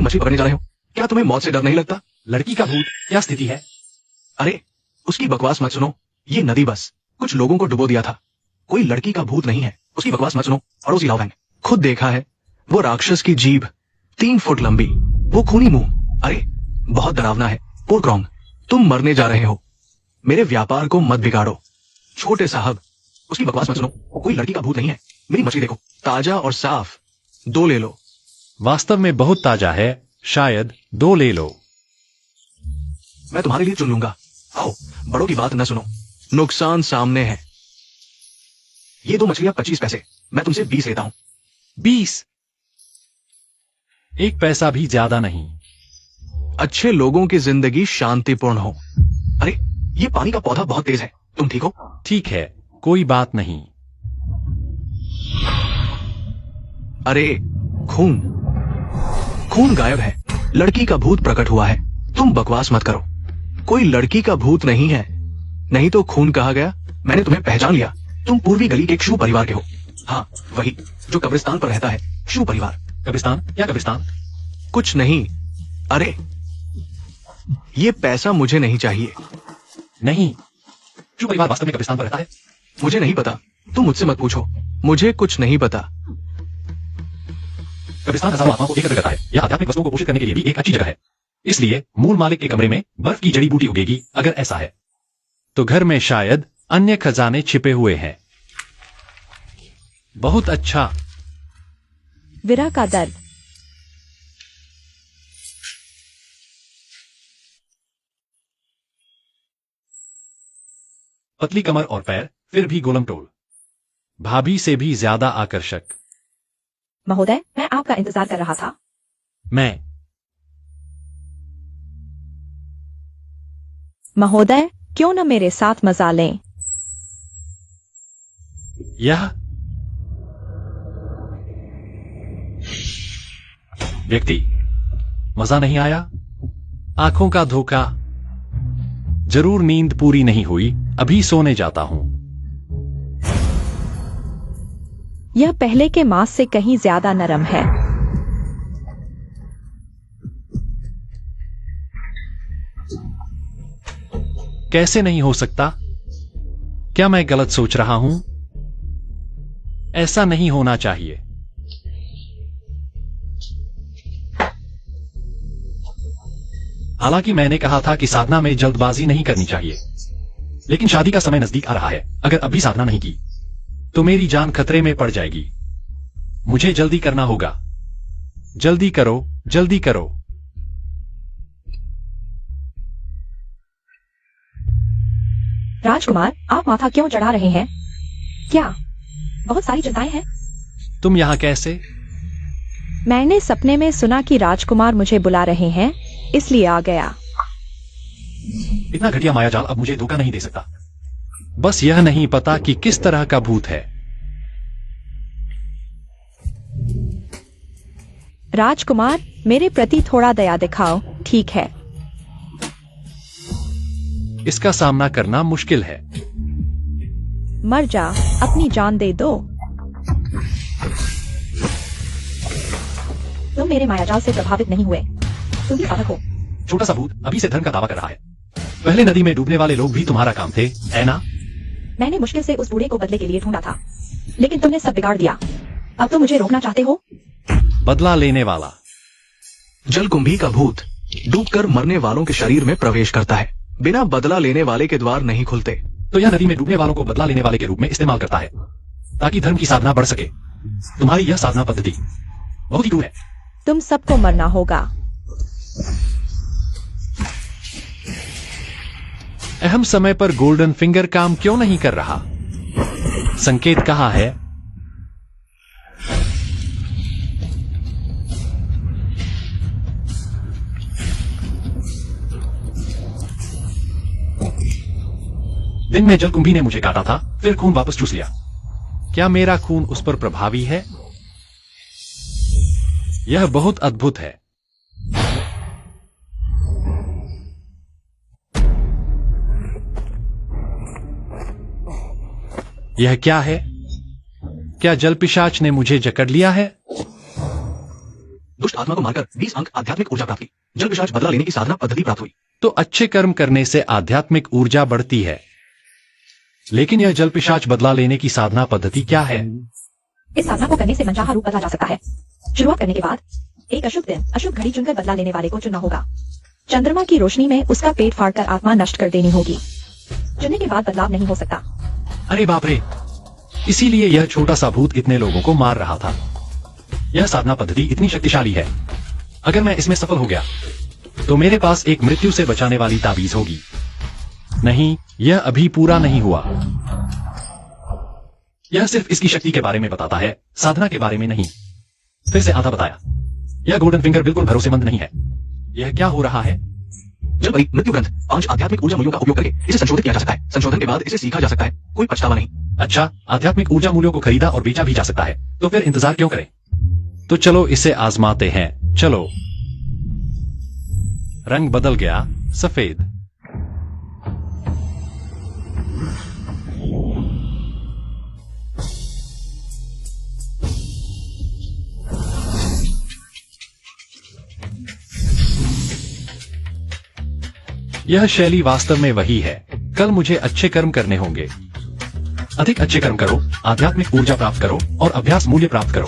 लड़की मछली पकड़ने जा रहे हो, क्या तुम्हें मौत से डर नहीं लगता? लड़की का भूत, क्या स्थिति है? अरे उसकी बकवास मत सुनो, ये नदी बस कुछ लोगों को डुबो दिया था। कोई लड़की का भूत नहीं है, उसकी बकवास मत सुनो। पड़ोसी लाओ बैंक, खुद देखा है वो राक्षस की जीभ 3 फुट लंबी, वो खूनी मुंह, अरे बहुत डरावना है। पोर क्रॉन्ग, तुम मरने जा रहे हो, मेरे व्यापार को मत बिगाड़ो। छोटे साहब, उसकी बकवास मत सुनो, कोई लड़की का भूत नहीं है। मेरी मछली देखो, ताजा और साफ, 2 ले लो। वास्तव में बहुत ताजा है, शायद 2 ले लो। मैं तुम्हारे लिए चुन लूंगा। आओ, बड़ों की बात न सुनो, नुकसान सामने है। ये 2 मछलियां 25 पैसे, मैं तुमसे 20 लेता हूं। 20? 1 पैसा भी ज्यादा नहीं। अच्छे लोगों की जिंदगी शांतिपूर्ण हो। अरे ये पानी का पौधा बहुत तेज है, तुम ठीक हो? ठीक है, कोई बात नहीं। अरे खून, खून गायब है, लड़की का भूत प्रकट हुआ है। तुम बकवास मत करो, कोई लड़की का भूत नहीं है, नहीं तो खून कहा गया। मैंने तुम्हें पहचान लिया, तुम पूर्वी गली के एक शू परिवार के हो। हाँ वही जो कब्रिस्तान पर रहता है, शू परिवार। कब्रिस्तान? क्या कब्रिस्तान? कुछ नहीं, अरे ये पैसा मुझे नहीं चाहिए। नहीं, शू परिवार वास्तव में कब्रिस्तान पर रहता है? मुझे नहीं पता, तुम मुझसे मत पूछो, मुझे कुछ नहीं पता। कब्रिस्तान हजारों आत्माओं को एकत्र करता है, यह आध्यात्मिक वस्तुओं को पोषित करने के लिए भी एक अच्छी जगह है। इसलिए मूल मालिक के कमरे में बर्फ की जड़ी बूटी उगेगी। अगर ऐसा है तो घर में शायद अन्य खजाने छिपे हुए हैं। बहुत अच्छा। विरह का दर्द। पतली कमर और पैर, फिर भी गोलम टोल, भाभी से भी ज्यादा आकर्षक। महोदय, मैं आपका इंतजार कर रहा था। महोदय, क्यों न मेरे साथ मजा लें? यह व्यक्ति, मजा नहीं आया? आंखों का धोखा। जरूर नींद पूरी नहीं हुई, अभी सोने जाता हूं। यह पहले के मांस से कहीं ज्यादा नरम है। कैसे नहीं हो सकता? क्या मैं गलत सोच रहा हूं? ऐसा नहीं होना चाहिए। हालांकि मैंने कहा था कि साधना में जल्दबाजी नहीं करनी चाहिए, लेकिन शादी का समय नजदीक आ रहा है। अगर अभी साधना नहीं की तो मेरी जान खतरे में पड़ जाएगी। मुझे जल्दी करना होगा। जल्दी करो, जल्दी करो। राजकुमार, आप माथा क्यों चढ़ा रहे हैं? क्या बहुत सारी चिंताएं हैं? तुम यहां कैसे? मैंने सपने में सुना कि राजकुमार मुझे बुला रहे हैं, इसलिए आ गया। इतना घटिया मायाजाल अब मुझे धोखा नहीं दे सकता। बस यह नहीं पता कि किस तरह का भूत है। राजकुमार, मेरे प्रति थोड़ा दया दिखाओ, ठीक है? इसका सामना करना मुश्किल है। मर जा, अपनी जान दे दो। तुम मेरे मायाजाल से प्रभावित नहीं हुए, तुम भी साधक हो। छोटा सा भूत अभी से धन का दावा कर रहा है। पहले नदी में डूबने वाले लोग भी तुम्हारा काम थे, है ना? मैंने मुश्किल से उस बूढ़े को बदले के लिए ढूंढा था, लेकिन तुमने सब बिगाड़ दिया। अब तो मुझे रोकना चाहते हो? बदला लेने वाला। जलकुंभी का भूत डूबकर मरने वालों के शरीर में प्रवेश करता है। बिना बदला लेने वाले के द्वार नहीं खुलते। तो यह नदी में डूबने वालों को बदला लेने वाले के रूप में इस्तेमाल करता है, ताकि धर्म की साधना बढ़ सके। तुम्हारी यह साधना पद्धति बहुत ही क्रूर है। तुम सबको मरना होगा। अहम समय पर गोल्डन फिंगर काम क्यों नहीं कर रहा? संकेत कहाँ है? दिन में जलकुंभी ने मुझे काटा था, फिर खून वापस चूस लिया। क्या मेरा खून उस पर प्रभावी है? यह बहुत अद्भुत है। यह क्या है? क्या जलपिशाच ने मुझे जकड़ लिया है? दुष्ट आत्मा को मारकर 20 अंक आध्यात्मिक ऊर्जा प्राप्त की। जल पिशाच बदला लेने की साधना पद्धति प्राप्त हुई। तो अच्छे कर्म करने से आध्यात्मिक ऊर्जा बढ़ती है, लेकिन यह जल पिशाच बदला लेने की साधना पद्धति क्या है? इस साधना को करने से मनचाहा रूप बदला जा सकता है। शुरुआत करने के बाद एक अशुभ दिन, अशुभ घड़ी चुनकर बदला लेने वाले को चुनना होगा। चंद्रमा की रोशनी में उसका पेट फाड़कर आत्मा नष्ट कर देनी होगी। चुनने के बाद बदलाव नहीं हो सकता। अरे बाप रे, इसीलिए यह छोटा सा भूत इतने लोगों को मार रहा था। यह साधना पद्धति इतनी शक्तिशाली है, अगर मैं इसमें सफल हो गया तो मेरे पास एक मृत्यु से बचाने वाली ताबीज होगी। नहीं, यह अभी पूरा नहीं हुआ। यह सिर्फ इसकी शक्ति के बारे में बताता है, साधना के बारे में नहीं। फिर से आधा बताया। यह गोल्डन फिंगर बिल्कुल भरोसेमंद नहीं है। यह क्या हो रहा है? जब वही मृत्यु ग्रंथ 5 आध्यात्मिक ऊर्जा मूल्यों का उपयोग करके इसे संशोधित किया जा सकता है। संशोधन के बाद इसे सीखा जा सकता है, कोई पछतावा नहीं। अच्छा, आध्यात्मिक ऊर्जा मूल्यों को खरीदा और बेचा भी जा सकता है, तो फिर इंतजार क्यों करें? तो चलो इसे आजमाते हैं। चलो। रंग बदल गया, सफेद। यह शैली वास्तव में वही है। कल मुझे अच्छे कर्म करने होंगे। अधिक अच्छे कर्म करो, आध्यात्मिक ऊर्जा प्राप्त करो और अभ्यास मूल्य प्राप्त करो।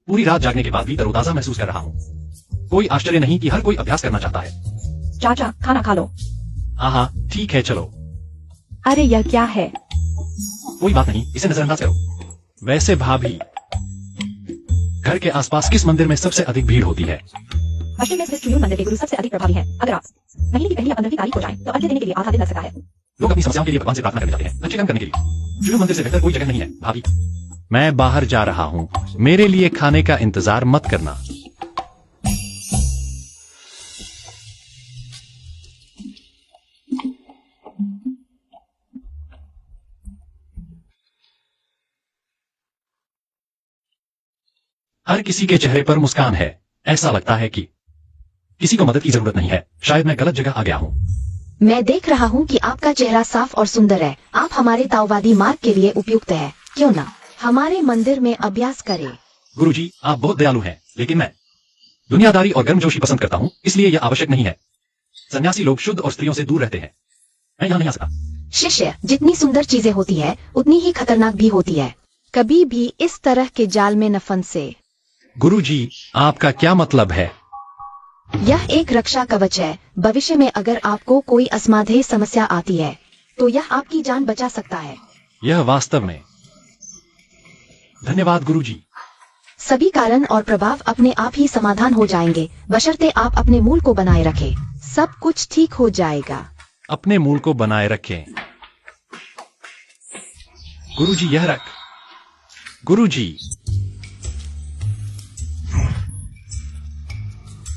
पूरी रात जागने के बाद भी तरोताजा महसूस कर रहा हूँ। कोई आश्चर्य नहीं कि हर कोई अभ्यास करना चाहता है। चाचा, खाना खा लो। हाँ, ठीक है, चलो। अरे यह क्या है? कोई बात नहीं, इसे नजरअंदाज करो। वैसे भाभी, घर के आसपास किस मंदिर में सबसे अधिक भीड़ होती है? पश्चिम में स्थित चुयूल मंदिर के गुरु सबसे अधिक प्रभावी हैं। अगर आप महीने की पहली या 15वीं तारीख को जाएं, तो अर्घ्य देने के लिए आधा दिन लग सकता है। लोग अपनी समस्याओं के लिए भगवान से प्रार्थना करने जाते हैं, अच्छे काम करने के लिए। चुयूल मंदिर से बेहतर कोई जगह नहीं है भाभी। मैं बाहर जा रहा हूँ, मेरे लिए खाने का इंतजार मत करना। हर किसी के चेहरे पर मुस्कान है। ऐसा लगता है कि किसी को मदद की जरूरत नहीं है। शायद मैं गलत जगह आ गया हूँ। मैं देख रहा हूँ कि आपका चेहरा साफ और सुंदर है। आप हमारे ताओवादी मार्ग के लिए उपयुक्त है। क्यों ना हमारे मंदिर में अभ्यास करें? गुरुजी, आप बहुत दयालु हैं, लेकिन मैं दुनियादारी और गर्मजोशी पसंद करता हूँ, इसलिए यह आवश्यक नहीं है। सन्यासी लोग शुद्ध और स्त्रियों से दूर रहते हैं। मैं यहाँ नहीं आ सकता। शिष्य, जितनी सुंदर चीजें होती है उतनी ही खतरनाक भी होती है। कभी भी इस तरह के जाल में न फंसे। गुरुजी, आपका क्या मतलब है? यह एक रक्षा कवच है। भविष्य में अगर आपको कोई अस्मादेय समस्या आती है तो यह आपकी जान बचा सकता है। यह वास्तव में। धन्यवाद गुरुजी। सभी कारण और प्रभाव अपने आप ही समाधान हो जाएंगे, बशर्ते आप अपने मूल को बनाए रखें। सब कुछ ठीक हो जाएगा। अपने मूल को बनाए रखें। गुरुजी, यह रख। गुरुजी,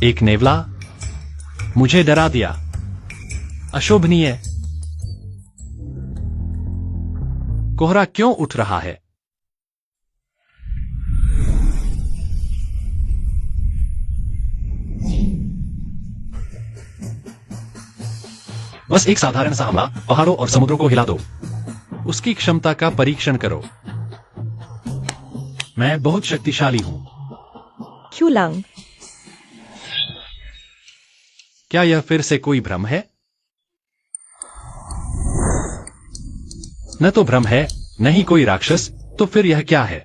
एक नेवला मुझे डरा दिया। अशोभनीय। कोहरा क्यों उठ रहा है? बस एक साधारण सा हमला पहाड़ों और समुद्रों को हिला दो। उसकी क्षमता का परीक्षण करो। मैं बहुत शक्तिशाली हूं। क्यूलंग, क्या यह फिर से कोई भ्रम है? न तो भ्रम है, नहीं कोई राक्षस, तो फिर यह क्या है?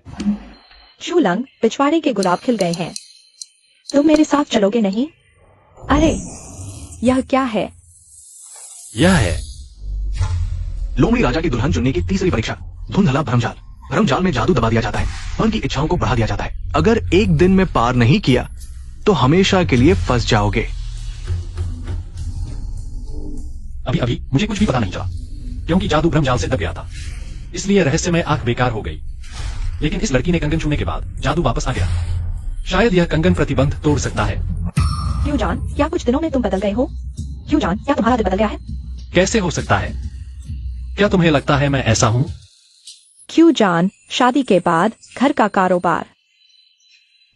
क्यूलंग, पिछवाड़े के गुलाब खिल गए हैं। तुम मेरे साथ चलोगे नहीं? अरे यह क्या है? यह है लोमड़ी राजा की दुल्हन चुनने की तीसरी परीक्षा। धुंधला भ्रमजाल। भ्रमजाल में जादू दबा दिया जाता है, मन की इच्छाओं को बढ़ा दिया जाता है। अगर एक दिन में पार नहीं किया तो हमेशा के लिए फंस जाओगे। अभी अभी मुझे कुछ भी पता नहीं चला, क्योंकि जादू भ्रमजाल से दब गया था, इसलिए रहस्यमय आंख बेकार हो गई। लेकिन इस लड़की ने कंगन छूने के बाद जादू वापस आ गया। शायद यह कंगन प्रतिबंध तोड़ सकता है। क्यों जान, क्या कुछ दिनों में तुम बदल गए हो? क्यों जान, क्या तुम्हारा दिल बदल गया है? कैसे हो सकता है? क्या तुम्हें लगता है मैं ऐसा हूं? क्यों जान, शादी के बाद घर का कारोबार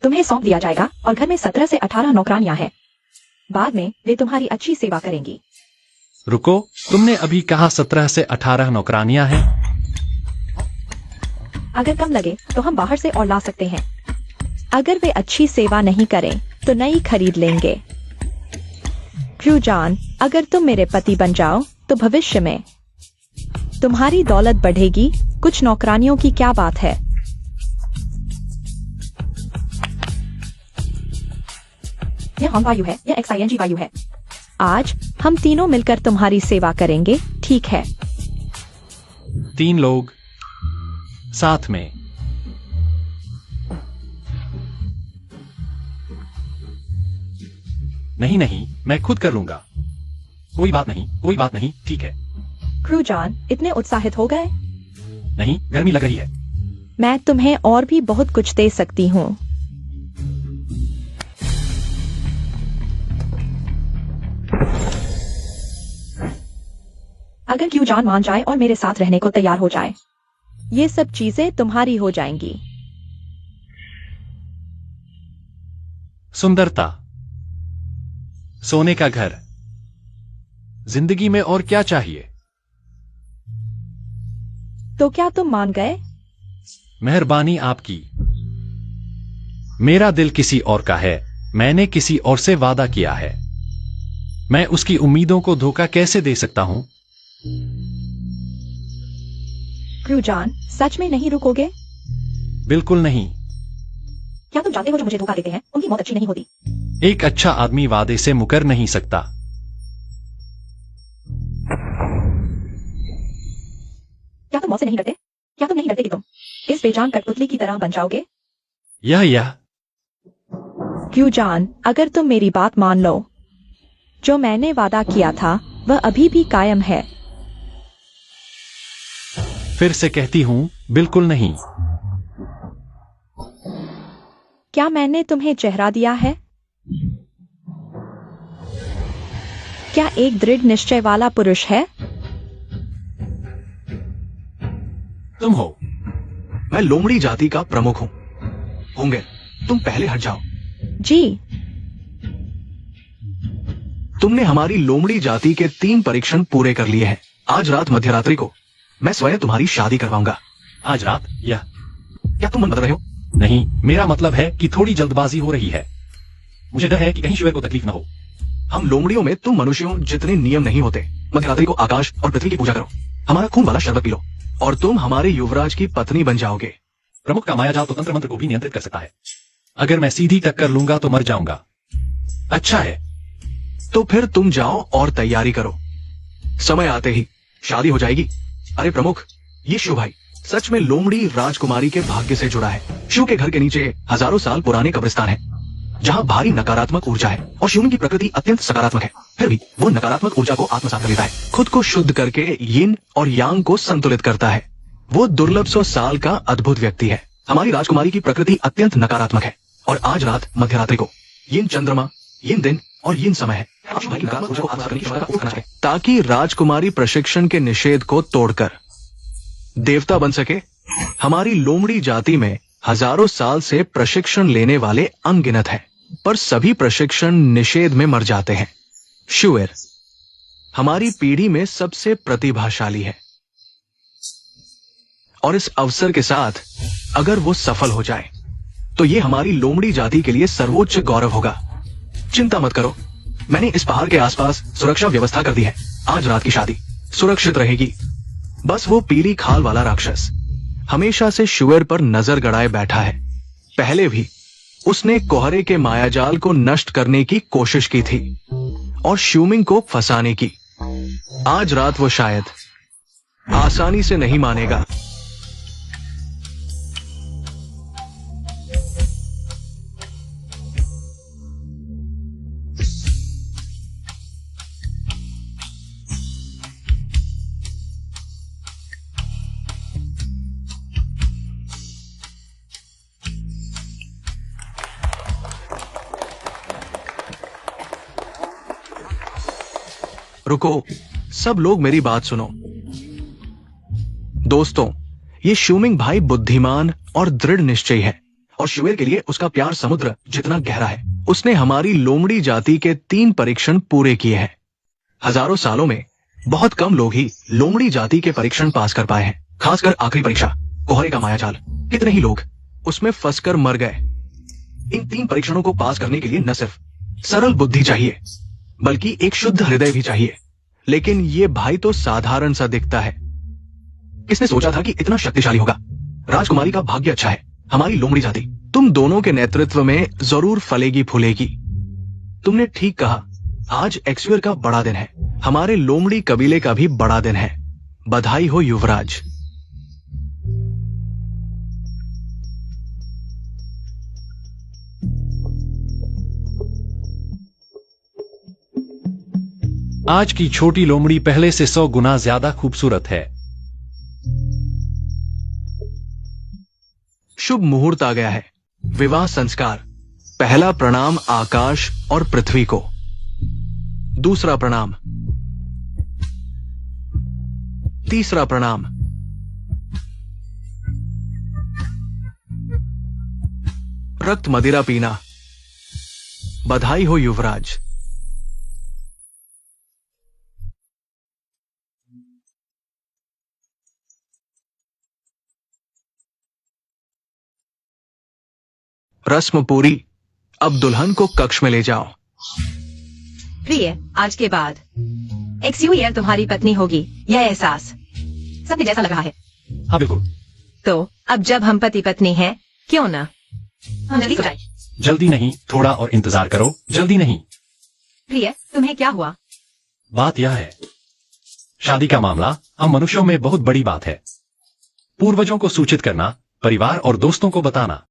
तुम्हें सौंप दिया जाएगा और घर में 17 से 18 नौकरानियां हैं। बाद में वे तुम्हारी अच्छी सेवा करेंगी। रुको, तुमने अभी कहा 17 से 18 नौकरानियां हैं? अगर कम लगे तो हम बाहर से और ला सकते हैं, अगर वे अच्छी सेवा नहीं करें तो नई खरीद लेंगे। क्रू जॉन, अगर तुम मेरे पति बन जाओ तो भविष्य में तुम्हारी दौलत बढ़ेगी। कुछ नौकरानियों की क्या बात है? यह हॉन्ग वायु है, यह XING वायु है। आज हम तीनों मिलकर तुम्हारी सेवा करेंगे, ठीक है? 3 लोग साथ में। नहीं नहीं, मैं खुद कर लूंगा। कोई बात नहीं, कोई बात नहीं, ठीक है। क्रू जॉन, इतने उत्साहित हो गए? नहीं, गर्मी लग रही है। मैं तुम्हें और भी बहुत कुछ दे सकती हूँ। अगर क्रू जॉन मान जाए और मेरे साथ रहने को तैयार हो जाए, ये सब चीजें तुम्हारी हो जाएंगी। सुंदरता, सोने का घर, जिंदगी में और क्या चाहिए? तो क्या तुम मान गए? मेहरबानी आपकी। मेरा दिल किसी और का है। मैंने किसी और से वादा किया है। मैं उसकी उम्मीदों को धोखा कैसे दे सकता हूं? क्रू जॉन, सच में नहीं रुकोगे? बिल्कुल नहीं। क्या तुम जानते हो जो मुझे धोखा देते हैं उनकी मौत अच्छी नहीं होती? एक अच्छा आदमी वादे से मुकर नहीं सकता। क्या तुम मौत से नहीं डरते? क्या तुम नहीं डरते कि तुम इस बेजान कठपुतली की तरह बन जाओगे? यह क्रू जॉन, अगर तुम मेरी बात मान लो, जो मैंने वादा किया था वह अभी भी कायम है। फिर से कहती हूं, बिल्कुल नहीं। क्या मैंने तुम्हें चेहरा दिया है? क्या एक दृढ़ निश्चय वाला पुरुष है? तुम हो। मैं लोमड़ी जाति का प्रमुख हूं। होंगे, तुम पहले हट जाओ। जी। तुमने हमारी लोमड़ी जाति के 3 परीक्षण पूरे कर लिए हैं। आज रात मध्यरात्रि को मैं स्वयं तुम्हारी शादी करवाऊंगा। आज रात? यह क्या तुम मन बदल रहे हो? नहीं, मेरा मतलब है कि थोड़ी जल्दबाजी हो रही है। मुझे डर है कि कहीं शिविर को तकलीफ न हो। हम लोमड़ियों में तुम मनुष्यों जितने नियम नहीं होते। मध्यरात्रि को आकाश और पृथ्वी की पूजा करो, हमारा खून वाला शरबत पी लो और तुम हमारे युवराज की पत्नी बन जाओगे। प्रमुख का मायाजाल तो तंत्र मंत्र को भी नियंत्रित कर सकता है। अगर मैं सीधी टक्कर लूंगा तो मर जाऊंगा। अच्छा है, तो फिर तुम जाओ और तैयारी करो, समय आते ही शादी हो जाएगी। अरे प्रमुख, ये शिव भाई सच में लोमड़ी राजकुमारी के भाग्य से जुड़ा है। शिव के घर के नीचे हजारों साल पुराने कब्रिस्तान है, जहाँ भारी नकारात्मक ऊर्जा है और शिव की प्रकृति अत्यंत सकारात्मक है। फिर भी वो नकारात्मक ऊर्जा को आत्मसात कर लेता है, खुद को शुद्ध करके यिन और यांग को संतुलित करता है। वो दुर्लभ 100 साल का अद्भुत व्यक्ति है। हमारी राजकुमारी की प्रकृति अत्यंत नकारात्मक है और आज रात मध्यरात्रि को यिन चंद्रमा, यिन दिन और यिन समय है, ताकि राजकुमारी प्रशिक्षण के निषेध को तोड़कर देवता बन सके। हमारी लोमड़ी जाति में हजारों साल से प्रशिक्षण लेने वाले अनगिनत हैं, पर सभी प्रशिक्षण निषेध में मर जाते हैं। शिविर हमारी पीढ़ी में सबसे प्रतिभाशाली है और इस अवसर के साथ अगर वो सफल हो जाए तो ये हमारी लोमड़ी जाति के लिए सर्वोच्च गौरव होगा। चिंता मत करो, मैंने इस पहाड़ के आसपास सुरक्षा व्यवस्था कर दी है। आज रात की शादी सुरक्षित रहेगी। बस वो पीली खाल वाला राक्षस हमेशा से शिविर पर नजर गड़ाए बैठा है। पहले भी उसने कोहरे के मायाजाल को नष्ट करने की कोशिश की थी और श्यूमिंग को फंसाने की। आज रात वो शायद आसानी से नहीं मानेगा। रुको, सब लोग मेरी बात सुनो। दोस्तों, ये श्यूमिंग भाई बुद्धिमान और दृढ़ निश्चयी है और शिविर के लिए उसका प्यार समुद्र जितना गहरा है। उसने हमारी लोमड़ी जाति के 3 परीक्षण पूरे किए हैं। हजारों सालों में बहुत कम लोग ही लोमड़ी जाति के परीक्षण पास कर पाए हैं, खासकर आखिरी परीक्षा कोहरे का मायाजाल। कितने ही लोग उसमें फंसकर मर गए। इन 3 परीक्षणों को पास करने के लिए न सिर्फ सरल बुद्धि चाहिए बल्कि एक शुद्ध हृदय भी चाहिए। लेकिन ये भाई तो साधारण सा दिखता है। किसने सोचा था कि इतना शक्तिशाली होगा? राजकुमारी का भाग्य अच्छा है, हमारी लोमड़ी जाति तुम दोनों के नेतृत्व में जरूर फलेगी फूलेगी। तुमने ठीक कहा, आज एक्सवीर का बड़ा दिन है, हमारे लोमड़ी कबीले का भी बड़ा दिन है। बधाई हो युवराज। आज की छोटी लोमड़ी पहले से 100 गुना ज्यादा खूबसूरत है। शुभ मुहूर्त आ गया है। विवाह संस्कार। पहला प्रणाम आकाश और पृथ्वी को, दूसरा प्रणाम, तीसरा प्रणाम, रक्त मदिरा पीना। बधाई हो युवराज। रस्म पूरी। अब दुल्हन को कक्ष में ले जाओ। प्रिय, आज के बाद एक्सयूयर तुम्हारी पत्नी होगी, यह एहसास सत्य जैसा लग रहा है। हाँ बिल्कुल। तो अब जब हम पति पत्नी हैं, क्यों ना हम जल्दी हो जाए। जल्दी नहीं, थोड़ा और इंतजार करो। जल्दी नहीं। प्रिय, तुम्हें क्या हुआ? बात यह है, शादी का मामला हम मनुष्यों में बहुत बड़ी बात है। पूर्वजों को सूचित करना, परिवार और दोस्तों को बताना।